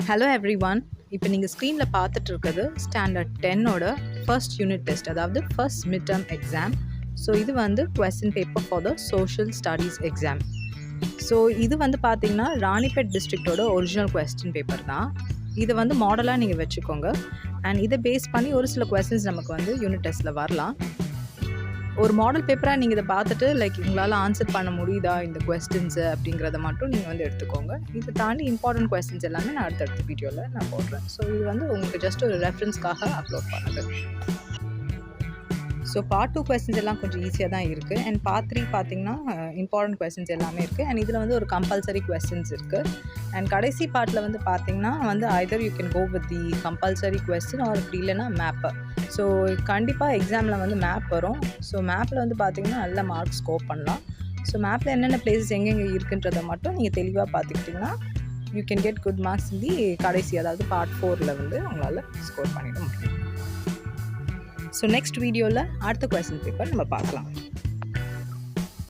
Hello everyone. இப்போ நீங்கள் ஸ்க்ரீனில் பார்த்துட்டு இருக்கிறது ஸ்டாண்டர்ட் 10ஓட ஃபர்ஸ்ட் யூனிட் டெஸ்ட், அதாவது first mid term exam. So இது வந்து question paper for the social studies exam. So இது வந்து பார்த்தீங்கன்னா ராணிப்பேட் டிஸ்ட்ரிக்டோட ஒரிஜினல் கொஸ்டின் பேப்பர் தான். இதை வந்து மாடலாக நீங்கள் வச்சுக்கோங்க. அண்ட் இதை பேஸ் பண்ணி ஒரு சில கொஸ்டின்ஸ் நமக்கு வந்து யூனிட் டெஸ்ட்டில் வரலாம். ஒரு மாடல் பேப்பராக நீங்கள் இதை பார்த்துட்டு உங்களால் ஆன்சர் பண்ண முடியுதா இந்த கொஸ்டின்ஸு அப்படிங்கிறத மட்டும் நீங்கள் வந்து எடுத்துக்கோங்க. இதை தாண்டி இம்பார்ட்டன்ட் கொஸ்டின்ஸ் எல்லாமே நான் அடுத்தடுத்த வீடியோவில் நான் போடுறேன். ஸோ இது வந்து உங்களுக்கு ஜஸ்ட் ஒரு ரெஃபரன்ஸ்க்காக அப்லோட் பண்ணுது. ஸோ பார்ட் 2 கொஸ்டின்ஸ் எல்லாம் கொஞ்சம் ஈஸியாக தான் இருக்குது. அண்ட் பார்ட் 3 பார்த்தீங்கன்னா இம்பார்ட்டன்ட் கொஸ்டின்ஸ் எல்லாமே இருக்குது. அண்ட் இதில் வந்து ஒரு கம்பல்சரி கொஸ்டின்ஸ் இருக்குது. அண்ட் கடைசி பார்ட்டில் வந்து பார்த்தீங்கன்னா வந்து either you can go with the compulsory question or அப்படி இல்லைன்னா மேப்பு. ஸோ கண்டிப்பாக எக்ஸாமில் வந்து மேப் வரும். ஸோ மேப்பில் வந்து பார்த்தீங்கன்னா நல்ல மார்க் ஸ்கோர் பண்ணலாம். ஸோ மேப்பில் என்னென்ன பிளேசஸ் எங்கெங்கே இருக்குன்றதை மட்டும் நீங்கள் தெளிவாக பார்த்துக்கிட்டிங்கன்னா you can get good marks in the கடைசி, அதாவது பார்ட் 4ல் வந்து உங்களால் ஸ்கோர் பண்ணிட முடியும். ஸோ நெக்ஸ்ட் வீடியோவில் அடுத்த கொஸ்டின் பேப்பர் நம்ம பார்க்கலாம்.